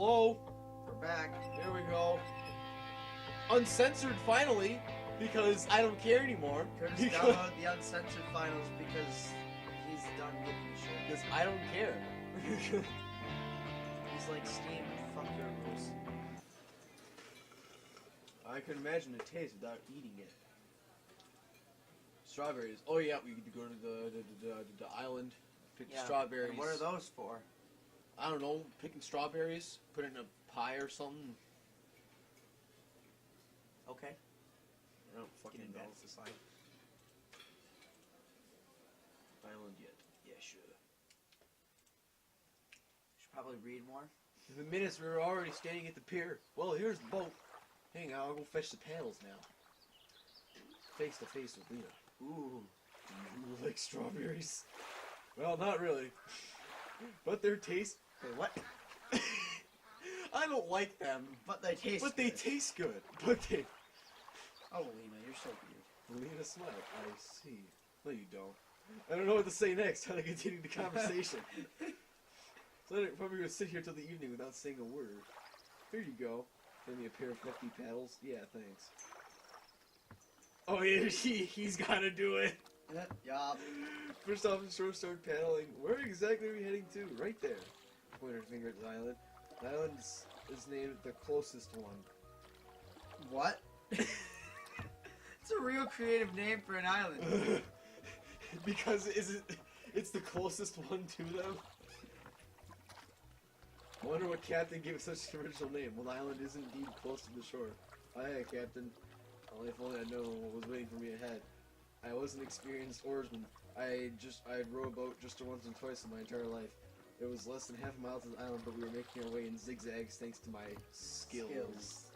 Hello? We're back. There we go. Uncensored finally, because I don't care anymore. Curtis Because downloaded the uncensored finals because he's done giving a shit. I don't care. He's like Steam, fuck your rules. I can imagine the taste without eating it. Strawberries. Oh yeah, we could go to the island, pick strawberries. And what are those for? I don't know, picking strawberries, put it in a pie or something. Okay. I don't fucking Getting know. back to society. Island yet? Yeah, sure. Should probably read more. In the minutes we were already standing at the pier. Well, here's the boat. Hang on, I'll go fetch the paddles now. Face to face with Lena. Ooh, do you like strawberries? Well, not really. But their taste. Wait, what? I don't like them. But they taste But they good. taste good. But they. Oh, Lena, you're so weird. Lena smile. I see. No, you don't. I don't know what to say next. How to continue the conversation. So I'm probably gonna sit here till the evening without saying a word. Here you go. Give me a pair of hefty paddles. Yeah, thanks. Oh yeah, he's gotta do it. Yup. First off, the shore started paddling. Where exactly are we heading to? Right there. Pointer finger at the island. The island is named the closest one. What? It's a real creative name for an island. Because it's the closest one to them. I wonder what Captain gave it such an original name. Well, the island is indeed close to the shore. Oh, hey, Captain. Only if only I'd known what was waiting for me ahead. I was an experienced oarsman. I'd rowed a boat just once and twice in my entire life. It was less than half a mile to the island, but we were making our way in zigzags thanks to my skills.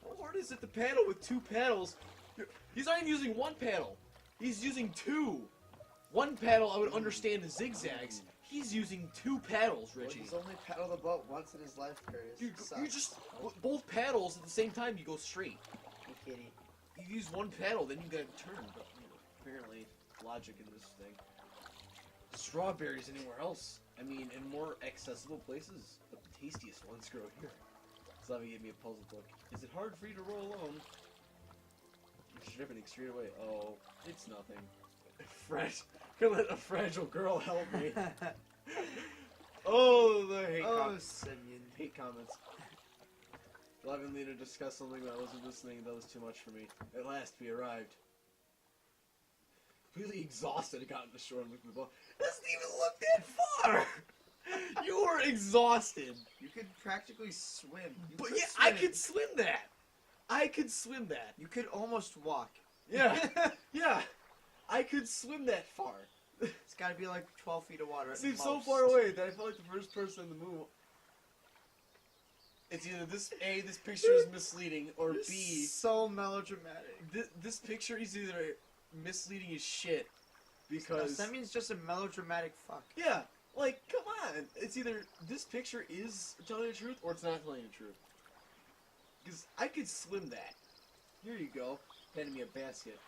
How hard is it to paddle with two paddles? He's not even using one paddle. He's using two. One paddle I would understand the zigzags. He's using two paddles, Well, Richie. he's only paddled a boat once in his life, Curtis. You just both paddles at the same time. You go straight. You kidding? You use one paddle, then you gotta turn. But apparently, logic in this thing. Strawberries anywhere else? I mean, in more accessible places, but the tastiest ones grow here. So let me give me a puzzle book. Is it hard for you to roll alone? You're stripping straight away. Oh, it's nothing. Gonna let a fragile girl help me. Oh, the hate Simeon. hate comments. Love and Lena discussed something that I wasn't listening. That was too much for me. At last, we arrived. Completely exhausted, I got on the shore and looked at the boat. It doesn't even look that far! You were exhausted. You could practically swim. But yeah, I could swim that. I could swim that. You could almost walk. Yeah, yeah. I could swim that far. It's gotta be like 12 feet of water. It at seems so most. far away that I felt like the first person on the moon. It's either this picture is misleading, or You're B, so melodramatic. this picture is either misleading as shit, because Simeon's just a melodramatic fuck. yeah, like come on, it's either this picture is telling the truth or it's not telling the truth. Because I could swim that. Here you go. Handed me a basket.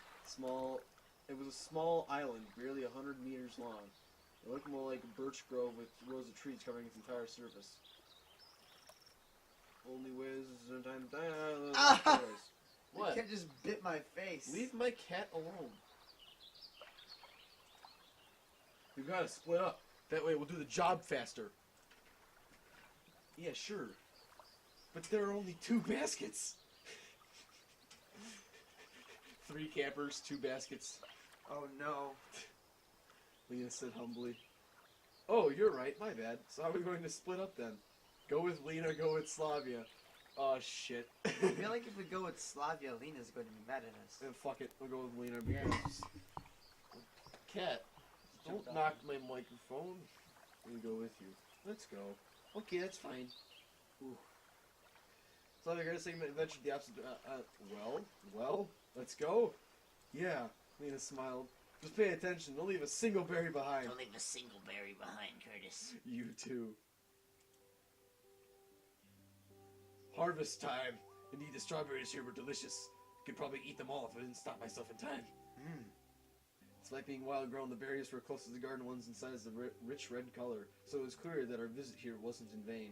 It was a small island, barely 100 meters long. It looked more like a birch grove with rows of trees covering its entire surface. Only ways is time. What? You can't just bit my face. Leave my cat alone. We've got to split up. That way we'll do the job faster. Yeah, sure. But there are only two baskets. 3 campers, 2 baskets. Oh no. Lena said humbly. Oh, you're right. My bad. So how are we going to split up then? Go with Lena, go with Slavia. Oh, shit. I feel like if we go with Slavia, Lena's going to be mad at us. And fuck it. We'll go with Lena because... Cat, don't knock my microphone. Let me go with you. Let's go. Okay, that's fine. Ooh. Slavia, you're gonna say eventually the opposite... well, let's go. Yeah, Lena smiled. Just pay attention. Don't leave a single berry behind. Don't leave a single berry behind, Curtis. You too. Harvest time. Indeed, the strawberries here were delicious. I could probably eat them all if I didn't stop myself in time. Despite being wild grown, the berries were close to the garden ones and sized a rich red color, so it was clear that our visit here wasn't in vain.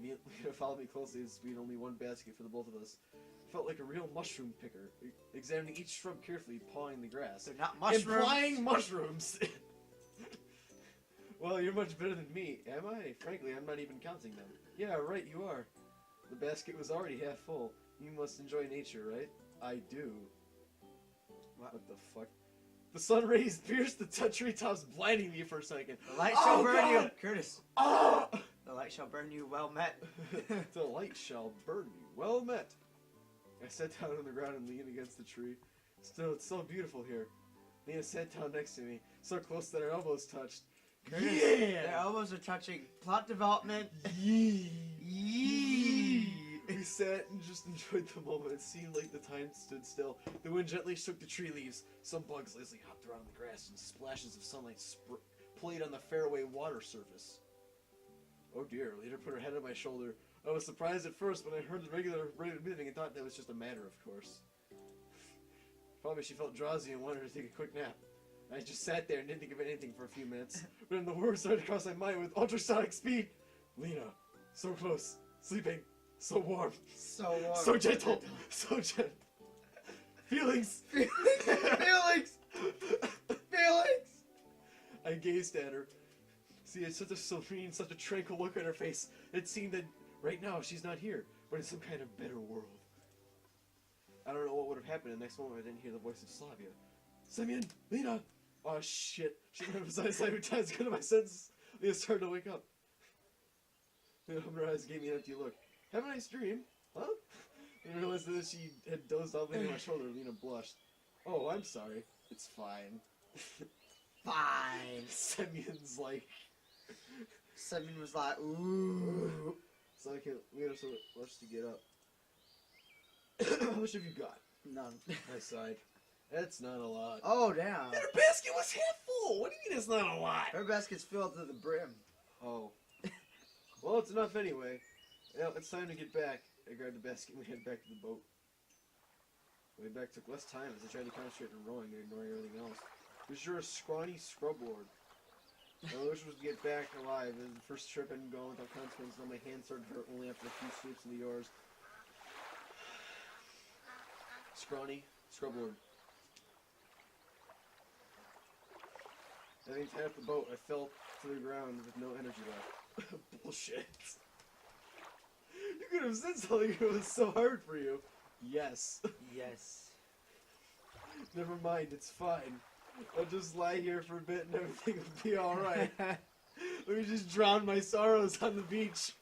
Lena followed me closely as we had only one basket for the both of us. I felt like a real mushroom picker, examining each shrub carefully, pawing the grass. They're not mushrooms. Implying mushrooms! Well, you're much better than me, am I? Frankly, I'm not even counting them. Yeah, right, you are. The basket was already half full. You must enjoy nature, right? I do. What the fuck? The sun rays pierced the treetops, blinding me for a second. The light shall Oh, burn God! you, Curtis. Ah! The light shall burn you. Well met. The light shall burn you. Well met. I sat down on the ground and leaned against the tree. Still, it's so beautiful here. Lena sat down next to me, so close that our elbows touched. Curtis, Yeah! their elbows are touching. Plot development. Yee! Yee! We sat and just enjoyed the moment. It seemed like the time stood still. The wind gently shook the tree leaves. Some bugs lazily hopped around the grass, and splashes of sunlight played on the fairway water surface. Oh dear, Lena put her head on my shoulder. I was surprised at first when I heard the regular rate of breathing and thought that was just a matter of course. Probably she felt drowsy and wanted to take a quick nap. I just sat there and didn't think of anything for a few minutes. But then the words started across my mind with ultrasonic speed. Lena, so close, sleeping, so warm, So warm. so gentle, so gentle. Feelings. Feelings. Feelings. I gazed at her. See, it's such a serene, such a tranquil look on her face. It seemed that right now she's not here, but in some kind of better world. I don't know what would have happened the next moment I didn't hear the voice of Slavia. Semyon! Lena! Oh shit. She emphasized every time it's good to my senses. Lena started to wake up. Lena opened her eyes and gave me an empty look. Have a nice dream. Huh? I realized that she had dozed off leaning on my shoulder. Lena blushed. Oh, I'm sorry. It's fine. Fine. Semyon's like... Semyon was like, ooh. So I can't wait so much to get up. How much have you got? None. I sighed. That's not a lot. Oh, damn. Her basket was half full! What do you mean it's not a lot? Her basket's filled to the brim. Oh. Well, it's enough anyway. Yeah, it's time to get back. I grabbed the basket and we head back to the boat. Way back took less time as I tried to concentrate on rowing and ignoring everything else. It was sure a scrawny scrub lord. My wish was to get back alive, as the first trip hadn't gone without consequences, and my hands started to hurt only after a few sweeps of the oars. Scrawny scrub lord. Having tied up the boat, I fell to the ground with no energy left. Bullshit. You could have said something if it was so hard for you. Yes. Yes. Never mind, it's fine. I'll just lie here for a bit and everything will be alright. Let me just drown my sorrows on the beach.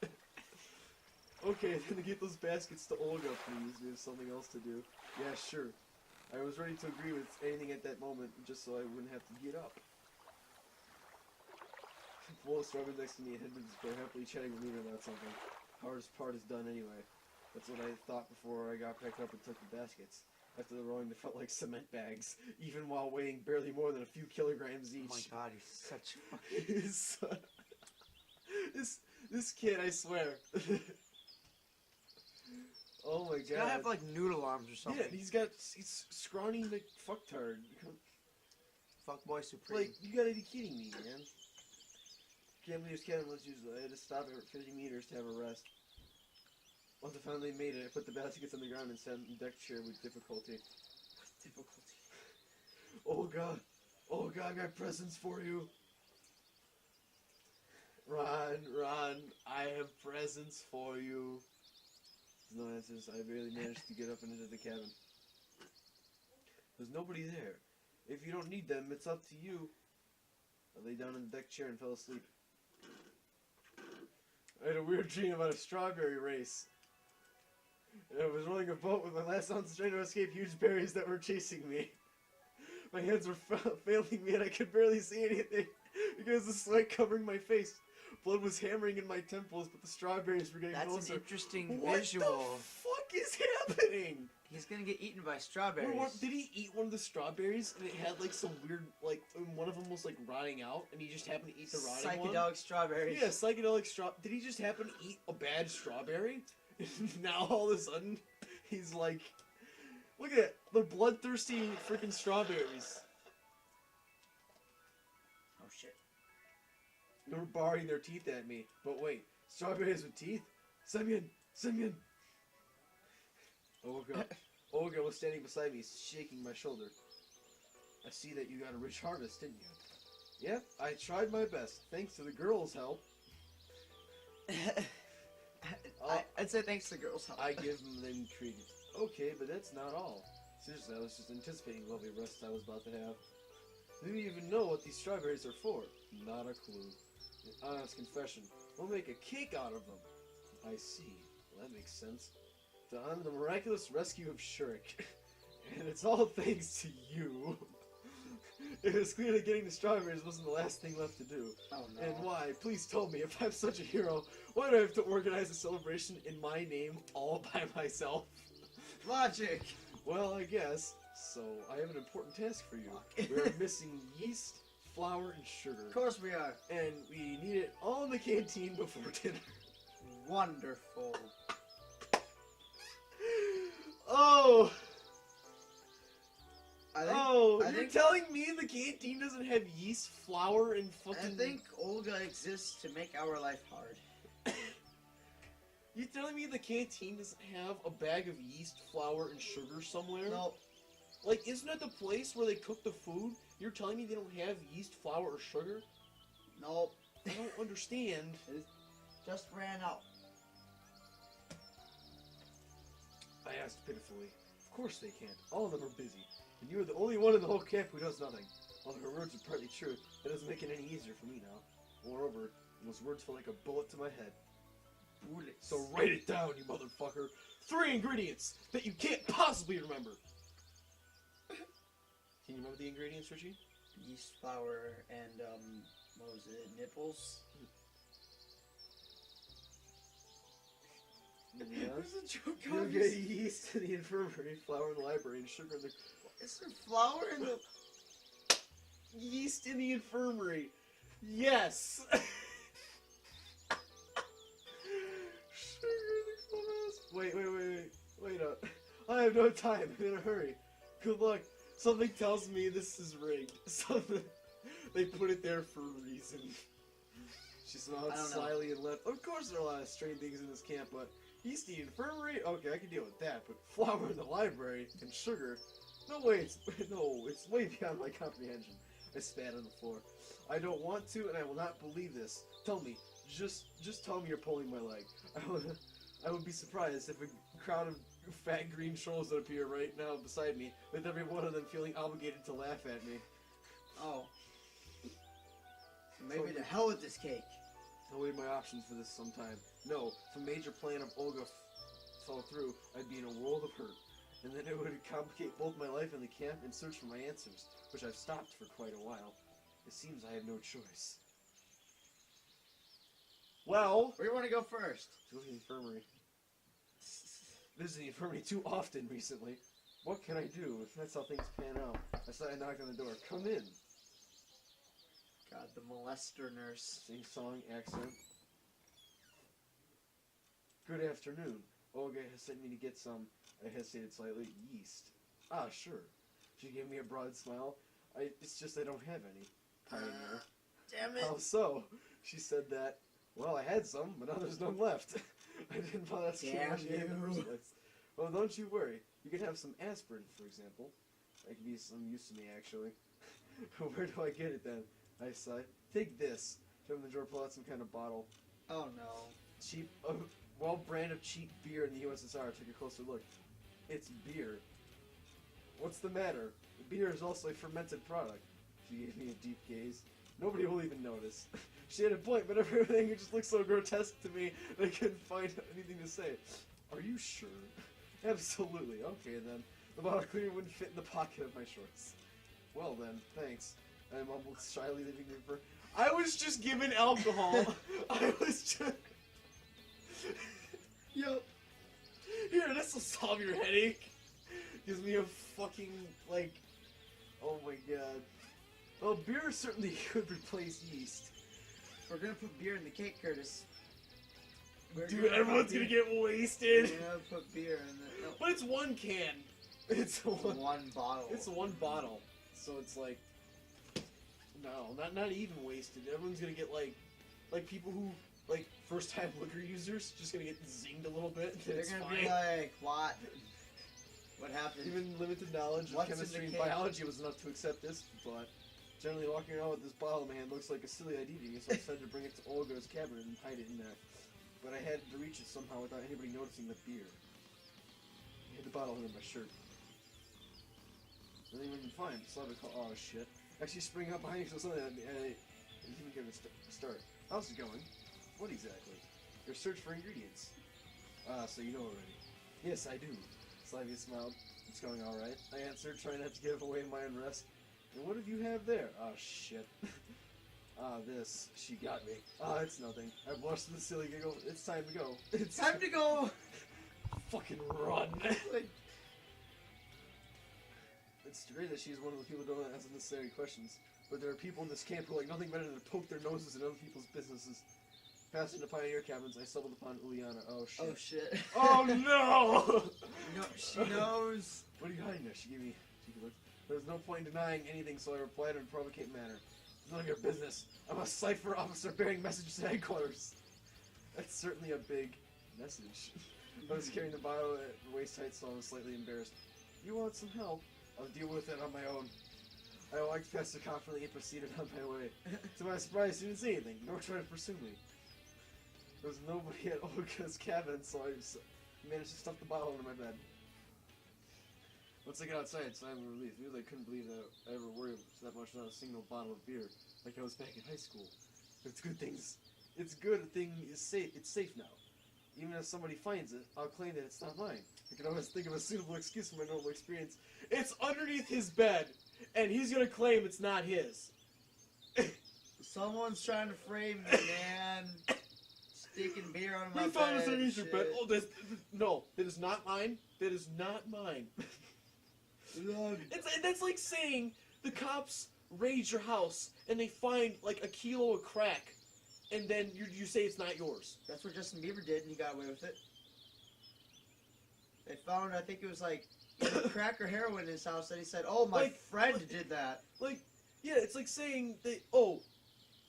Okay, then to get those baskets to Olga, please. We have something else to do. Yeah, sure. I was ready to agree with anything at that moment, just so I wouldn't have to get up. Wallace rubbed next to me and had been happily chatting with me about something. Hardest part is done anyway. That's what I thought before I got back up and took the baskets. After the rowing, they felt like cement bags, even while weighing barely more than a few kilograms each. Oh my god, he's such this kid, I swear. Oh my god. He's gotta have like noodle arms or something. Yeah, he's scrawny like fucktard. Fuckboy supreme. Like, you gotta be kidding me, man. Can't believe this cabin was usual. I had to stop at 50 meters to have a rest. Once I finally made it, I put the baskets on the ground and sat in the deck chair with difficulty. Oh god, I got presents for you. Ron, I have presents for you. There's no answers. I barely managed to get up and into the cabin. There's nobody there. If you don't need them, it's up to you. I lay down in the deck chair and fell asleep. I had a weird dream about a strawberry race. And I was rowing a boat with my last ounce trying to escape huge berries that were chasing me. My hands were failing me and I could barely see anything because the sweat covering my face. Blood was hammering in my temples, but the strawberries were getting That's closer. an interesting What visual. the fuck is happening? He's gonna get eaten by strawberries. Did he eat one of the strawberries and it had like some weird, like, one of them was like rotting out and he just happened to eat the rotting one? Psychedelic strawberries. Yeah, psychedelic Did he just happen to eat a bad strawberry? Now all of a sudden, he's like, look at it, the bloodthirsty freaking strawberries. Oh shit. They were baring their teeth at me. But wait, strawberries with teeth? Semyon! Semyon! Olga was standing beside me, shaking my shoulder. I see that you got a rich harvest, didn't you? Yep, I tried my best, thanks to the girls' help. I'd say thanks to girls' help. I give them ingredients. Okay, but that's not all. Seriously, I was just anticipating the lovely rest I was about to have. Do you even know what these strawberries are for? Not a clue. An honest confession, we'll make a cake out of them. I see. Well, that makes sense. To honor the miraculous rescue of Shurik. And it's all thanks to you. It was clear that getting the strawberries wasn't the last thing left to do. Oh no. And why? Please tell me, if I'm such a hero, why do I have to organize a celebration in my name all by myself? Logic! Well, I guess. So, I have an important task for you. We're missing yeast, flour, and sugar. Of course we are. And we need it all in the canteen before dinner. Wonderful. Oh! I You're think telling me the canteen doesn't have yeast, flour, and I fucking... think Olga exists to make our life hard. You're telling me the canteen doesn't have a bag of yeast, flour, and sugar somewhere? No. Like, isn't that the place where they cook the food? You're telling me they don't have yeast, flour, or sugar? No. I don't understand. It just ran out. I asked pitifully. Of course they can't. All of them are busy. And you're the only one in the whole camp who does nothing. Although her words are partly true, that doesn't make it any easier for me now. Moreover, those words feel like a bullet to my head. Bullets. So write it down, you motherfucker. 3 ingredients that you can't possibly remember. Can you remember the ingredients, Richie? Yeast, flour, and what was it? Nipples. Yeah. There's a joke You on get this. yeast in the infirmary, flour in the library, and sugar in the... Is there flour in the... Yeast in the infirmary. Yes. Sugar in the clubhouse. Wait up. I have no time. I'm in a hurry. Good luck. Something tells me this is rigged. Something. They put it there for a reason. She smiled I don't know. slyly and left. Of course there are a lot of strange things in this camp, but yeast in the infirmary? Okay, I can deal with that. But flour in the library and sugar? No way. It's way beyond my comprehension. I spat on the floor. I don't want to, and I will not believe this. Tell me, just tell me you're pulling my leg. I would be surprised if a crowd of fat green trolls that appear right now beside me, with every one of them feeling obligated to laugh at me. Oh. Maybe to hell with this cake. I'll weigh my options for this sometime. No, if a major plan of Olga fell through, I'd be in a world of hurt. And then it would complicate both my life in the camp and search for my answers, which I've stopped for quite a while. It seems I have no choice. Well, Where do you want to go first? to the infirmary. Visiting the infirmary too often recently. What can I do? That's how things pan out. I saw I knocked on the door. Come in. God, the molester nurse. Sing-song accent. Good afternoon. Olga has sent me to get some, I hesitated slightly, yeast. Ah, sure. She gave me a broad smile. It's just I don't have any. Pioneer. Damn it. How so? She said that, well, I had some, but now there's none left. I didn't bother asking Damn what she had in the you. first place. Well, don't you worry. You can have some aspirin, for example. That could be some use to me, actually. Where do I get it, then? I sighed. Take this. She opened the drawer, pull out some kind of bottle. Oh no. Cheap, well, brand of cheap beer in the USSR. Took a closer look. It's beer. What's the matter? The beer is also a fermented product. She gave me a deep gaze. Nobody will even notice. She had a point, but everything just looked so grotesque to me that I couldn't find anything to say. Are you sure? Absolutely. Okay, then. The bottle clearly wouldn't fit in the pocket of my shorts. Well then, thanks. I mumbled shyly, leaving the for. I was just given alcohol. I was just. Yo. Here, this'll solve your headache. Gives me a fucking, like. Oh my god. Well, beer certainly could replace yeast. We're gonna put beer in the cake, Curtis. Dude, everyone's gonna get wasted. We're gonna put beer in the... No. But it's one can. It's one. One bottle. It's one bottle. So it's like. No, not even wasted. Everyone's gonna get like people who like first-time liquor users just gonna get zinged a little bit. And They're it's gonna fine. be like, what? What happened? Even limited knowledge of What's in chemistry the and cake? biology was enough to accept this, but generally walking around with this bottle in my hand looks like a silly idea, so I decided to bring it to Olga's cabinet and hide it in there. But I had to reach it somehow without anybody noticing the beer. I hid the bottle under my shirt. Nothing even fine. Saw the call. Oh shit! Actually, spring up behind you so something and I didn't even give it a start. How's it going? What exactly? Your search for ingredients. Ah, so you know already. Yes, I do. Slavia smiled. It's going all right. I answered, trying not to give away my unrest. And what do you have there? Oh shit. This. She got me. It's nothing. I blushed with a silly giggle. It's time to go. It's Time to go! fucking run. Like, It's great that she's one of the people who don't ask unnecessary questions. But there are people in this camp who like nothing better than to poke their noses in other people's businesses. Passing the pioneer cabins, I stumbled upon Uliana. Oh shit. oh shit. Oh no! No, she knows. What are you hiding there? She gave me. She looked. There's no point in denying anything, so I replied in a provocative manner. It's none of your business. I'm a cipher officer bearing messages to headquarters. That's certainly a big message. I was carrying the bottle at waist height, so I was slightly embarrassed. You want some help? I'll deal with it on my own. I walked past her confidently and proceeded on my way. To my surprise, she didn't say anything, nor try to pursue me. There was nobody at Olga's cabin, so I managed to stuff the bottle under my bed. Once I got outside, sigh of relief. Really, I couldn't believe that I ever worried that much about a single bottle of beer, like I was back in high school. It's good things. It's good. A thing is safe. It's safe now. Even if somebody finds it, I'll claim that it's not mine. I can always think of a suitable excuse for my normal experience. It's underneath his bed, and he's gonna claim it's not his. Someone's trying to frame me, man. Sticking beer on my You bed. found this underneath your shit. bed. Oh, no, that is not mine. That is not mine. That's like saying the cops raid your house and they find like a kilo of crack, and then you say it's not yours. That's what Justin Bieber did, and he got away with it. They found, I think it was like either crack or heroin in his house, and he said, "Oh, my friend did that." Like, yeah, it's like saying that. Oh,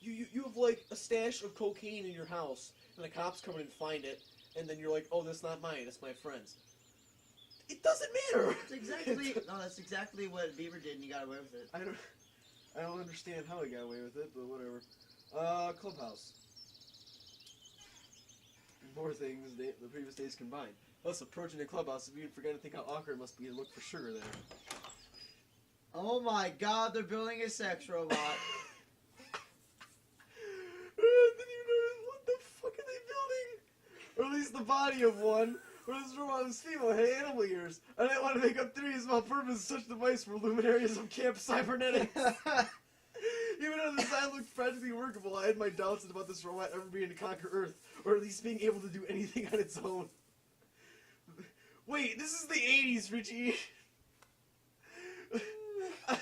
you have like a stash of cocaine in your house, and the cops come in and find it, and then you're like, "Oh, that's not mine. It's my friend's." It doesn't matter. That's exactly what Bieber did, and he got away with it. I don't understand how he got away with it, but whatever. Clubhouse. More things the previous days combined. Us approaching the clubhouse, if you'd forget to think how awkward it must be to look for sugar there. Oh my God, they're building a sex robot. Then you know, what the fuck are they building? Or at least the body of one. Or this robot is female, had animal ears. I didn't want to make up theories about purpose of such device for luminaries of Camp Cybernetics. Even though the design looked practically workable, I had my doubts about this robot ever being able to conquer Earth, or at least being able to do anything on its own. Wait, this is the 80s, Richie! But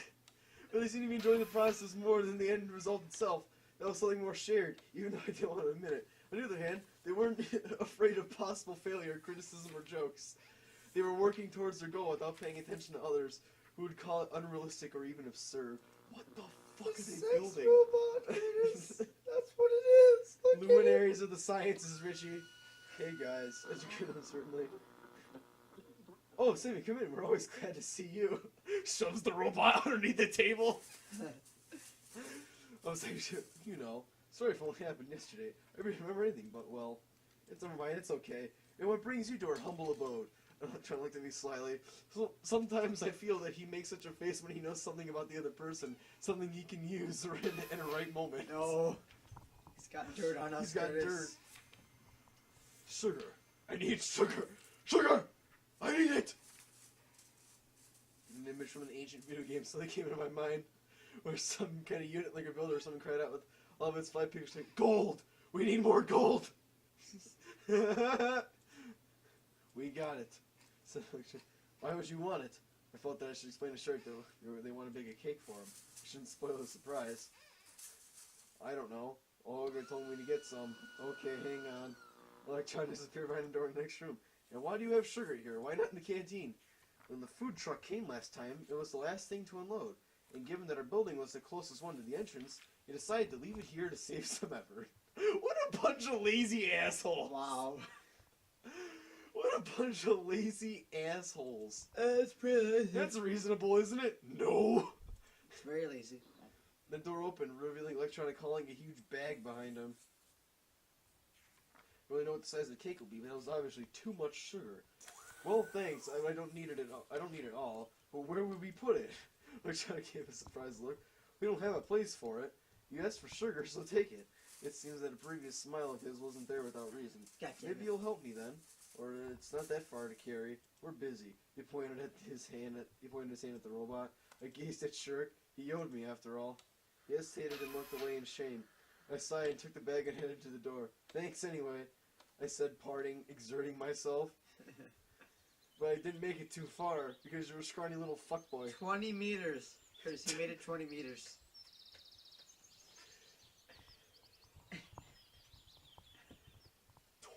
they seem to be enjoying the process more than the end result itself. That was something more shared, even though I didn't want to admit it. On the other hand, they weren't afraid of possible failure, criticism, or jokes. They were working towards their goal without paying attention to others who would call it unrealistic or even absurd. What the fuck are they building? Robot, that's what it is. Look Luminaries of the sciences, Richie. Hey guys, educate them certainly. Oh, Sammy, come in. We're always glad to see you. Shoves the robot underneath the table. I was actually, you know, sorry for what happened yesterday. I don't remember anything, but well, it's never mind. It's okay. And what brings you to our humble abode? I'm trying to look at me slyly. So, sometimes I feel that he makes such a face when he knows something about the other person, something he can use in a right moment. No. He's got dirt on us. He's got Curtis. dirt. Sugar. I need sugar. Sugar! I need it! An image from an ancient video game suddenly came into my mind, where some kind of unit like a builder or something cried out with all of its 5 pictures saying, "Gold! We need more gold!" We got it. So, why would you want it? I felt that I should explain to Shark that they want to bake a cake for him. I shouldn't spoil the surprise. I don't know. Olga told me to get some. Okay, hang on. Electron disappeared behind the door in the next room. And why do you have sugar here? Why not in the canteen? When the food truck came last time, it was the last thing to unload. And given that our building was the closest one to the entrance, he decided to leave it here to save some effort. What a a bunch of lazy assholes. Wow. What a bunch of lazy assholes. That's pretty lazy. That's reasonable, isn't it? No. It's very lazy. The door opened, revealing Electronic hauling a huge bag behind him. I really know what the size of the cake will be, but that was obviously too much sugar. Well, thanks. I don't need it at all. I don't need it all. But where would we put it? Electronic gave a surprised look. We don't have a place for it. You asked for sugar, so take it. It seems that a previous smile of his wasn't there without reason. God damn Maybe it. you'll help me then. Or it's not that far to carry. We're busy. He pointed his hand at the robot. I gazed at Shirk. He owed me, after all. He hesitated and looked away in shame. I sighed and took the bag and headed to the door. Thanks anyway, I said, parting, exerting myself. But I didn't make it too far, because you're a scrawny little fuckboy. 20 meters. Curtis, he made it 20 meters.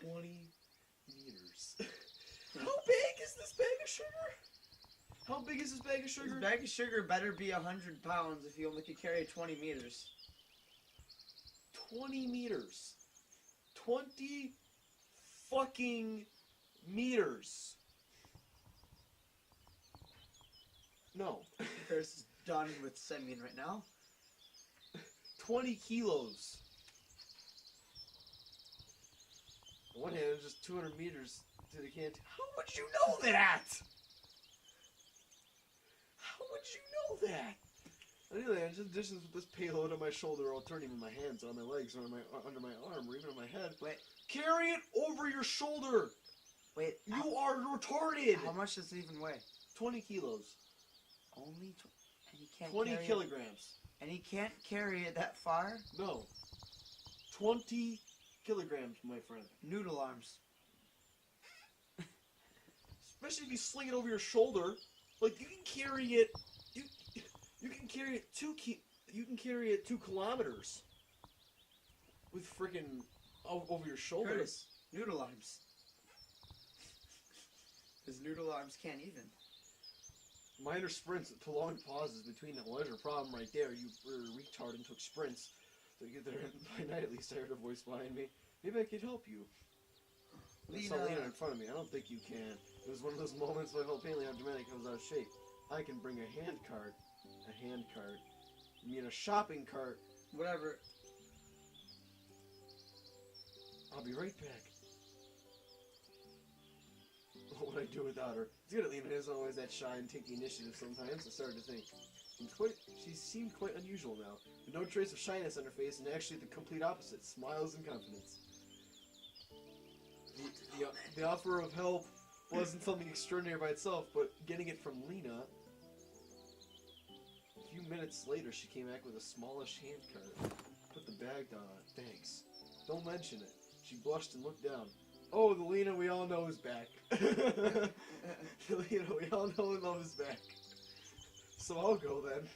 $20 How big is this bag of sugar? How big is this bag of sugar? This bag of sugar better be 100 pounds if you only can carry 20 meters. 20 meters. 20 fucking meters. No. Curtis is done with Semyon right now. 20 kilos. On one hand, it's just 200 meters to the canteen. How would you know that? How would you know that? Anyway, I'm just distance with this payload on my shoulder, or turning with my hands, on my legs, or on under my arm, or even on my head. Wait. Carry it over your shoulder. Wait. You are retarded. How much does it even weigh? 20 kilos. Only and he can't 20 carry kilograms. And he can't carry it that far? No. 20 kilograms, my friend. Noodle arms. Especially if you sling it over your shoulder. Like, you can carry it. You can carry it 2 kilometers. With freaking over your shoulder. Curtis, noodle arms. His noodle arms can't even. Minor sprints, prolonged pauses between the leisure problem right there. You were a retard and took sprints to get there. By night, at least, I heard a voice behind me. Maybe I could help you. I saw Lena in front of me. I don't think you can. It was one of those moments where I felt painfully how dramatic I was out of shape. I can bring a hand cart. A hand cart. You mean a shopping cart. Whatever. I'll be right back. What would I do without her? It's good that Lena isn't always that shy and take the initiative sometimes. I started to think. She seemed quite unusual now. With no trace of shyness on her face, and actually the complete opposite. Smiles and confidence. The offer of help wasn't something extraordinary by itself, but getting it from Lena... A few minutes later, she came back with a smallish handcart. Put the bag down on it. Thanks. Don't mention it. She blushed and looked down. Oh, the Lena we all know is back. The Lena we all know and love is back. So I'll go then.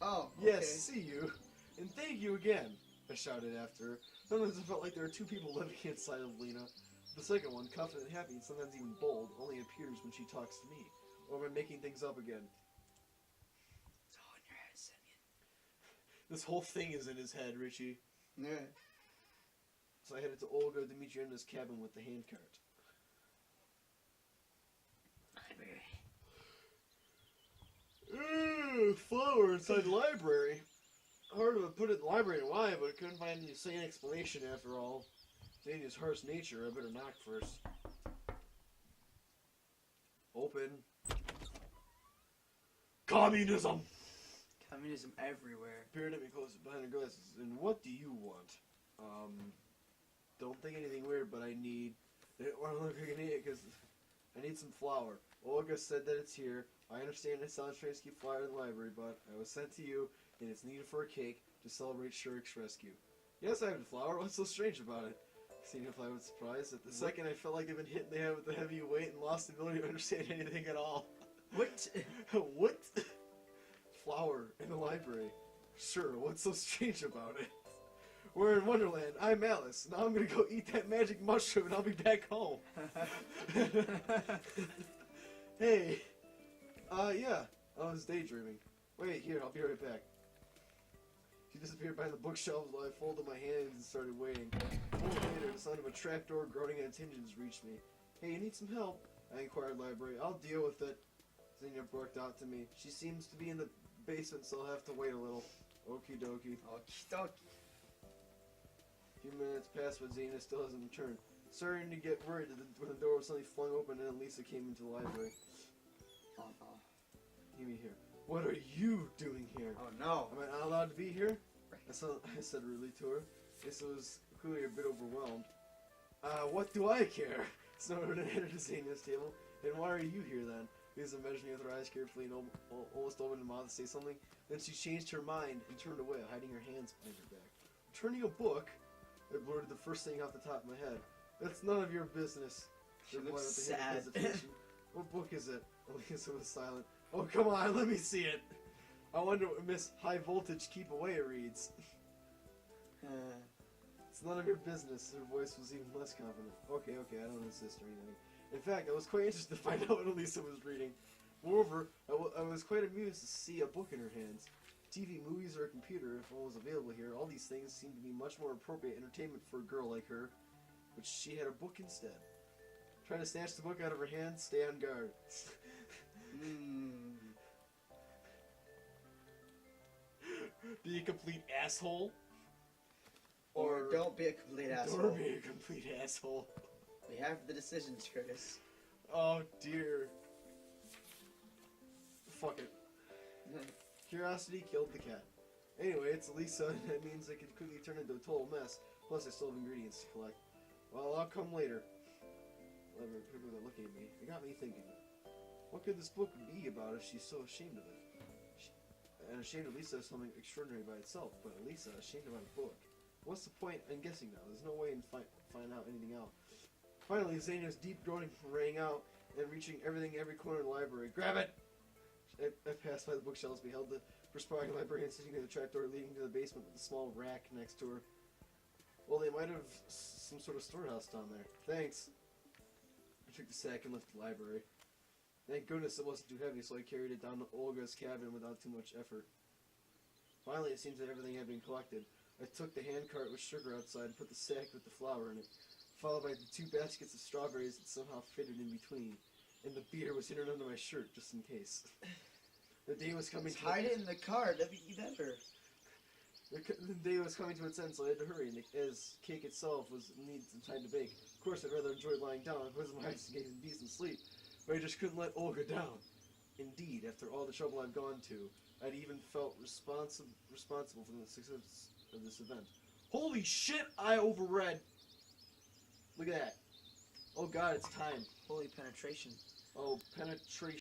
Oh, okay. Yes, see you. And thank you again, I shouted after her. Sometimes I felt like there are two people living inside of Lena. The second one, confident and happy, and sometimes even bold, only appears when she talks to me. Or when making things up again. It's all in your head, Semyon. This whole thing is in his head, Richie. Yeah. So I headed to Olga Dmitrievna's cabin with the handcart. Library. Flower inside the library. Hard to put it in the library and why, but I couldn't find any sane explanation after all. Seeing his harsh nature, I better knock first. Open. Communism! Communism everywhere. Peered at me close behind her glasses. And what do you want? Don't think anything weird, but I don't want to look like an idiot because I need some flour. Olga said that it's here. I understand it sounds strange to keep flour in the library, but I was sent to you, and it's needed for a cake to celebrate Shurik's rescue. Yes, I have the flour. What's so strange about it? Seeing if I was surprised. At the second, I felt like I'd been hit in the head with the heavy weight and lost the ability to understand anything at all. What? What? Flour in the library. Sure, what's so strange about it? We're in Wonderland. I'm Alice. Now I'm gonna go eat that magic mushroom and I'll be back home. Hey. Yeah. I was daydreaming. Wait, here, I'll be right back. She disappeared behind the bookshelves while I folded my hands and started waiting. A moment later, the sound of a trapdoor groaning on its hinges reached me. Hey, you need some help? I inquired library. I'll deal with it. Xenia barked out to me. She seems to be in the basement, so I'll have to wait a little. Okie dokie. Okie dokie. A few minutes passed, but Xenia still hasn't returned. Starting to get worried when the door was suddenly flung open and Lisa came into the library. Oh no. Give me here. What are you doing here? Oh no. Am I not allowed to be here? I said rudely to her. Lisa was clearly a bit overwhelmed. What do I care? Snowden entered Xenia's table. And why are you here then? Lisa measured me with her eyes carefully and almost opened her mouth to say something. Then she changed her mind and turned away, hiding her hands behind her back. Turning a book? I blurted the first thing off the top of my head. That's none of your business. She Replied looks with a hint of sad. hesitation. What book is it? Lisa was silent. Oh, come on, let me see it. I wonder what Miss High Voltage Keep Away reads. It's none of your business. Her voice was even less confident. Okay, I don't insist or anything. In fact, I was quite interested to find out what Elisa was reading. Moreover, I was quite amused to see a book in her hands. TV, movies, or a computer, if one was available here, all these things seemed to be much more appropriate entertainment for a girl like her. But she had a book instead. Trying to snatch the book out of her hand, stay on guard. Be a complete asshole. Or don't be a complete asshole. Or be a complete asshole. We have the decisions, Curtis. Oh dear. Fuck it. Curiosity killed the cat. Anyway, it's Lisa, and that means it could quickly turn into a total mess. Plus, I still have ingredients to collect. Well, I'll come later. People are looking at me. It got me thinking. What could this book be about if she's so ashamed of it? And ashamed of Lisa is something extraordinary by itself, but Lisa ashamed about a book. What's the point in guessing now? There's no way in find out anything out. Finally, Xenia's deep groaning rang out, and reaching every corner of the library. Grab it! I passed by the bookshelves, beheld the perspiring librarian sitting near the trapdoor leading to the basement with a small rack next to her. Well, they might have some sort of storehouse down there. Thanks. I took the sack and left the library. Thank goodness it wasn't too heavy, so I carried it down to Olga's cabin without too much effort. Finally, it seems that everything had been collected. I took the handcart with sugar outside and put the sack with the flour in it, followed by the 2 baskets of strawberries that somehow fitted in between. And the beer was hidden under my shirt, just in case. The day was coming to Hide it in the car. That'd be better. The day was coming to its end, so I had to hurry, and as cake itself needed some time to bake. Of course, I'd rather enjoy lying down, closing my eyes and getting decent sleep, but I just couldn't let Olga down. Indeed, after all the trouble I've gone to, I'd even felt responsible for the success of this event. Holy shit, I overread! Look at that. Oh god, it's time. Holy penetration. Oh, penetration.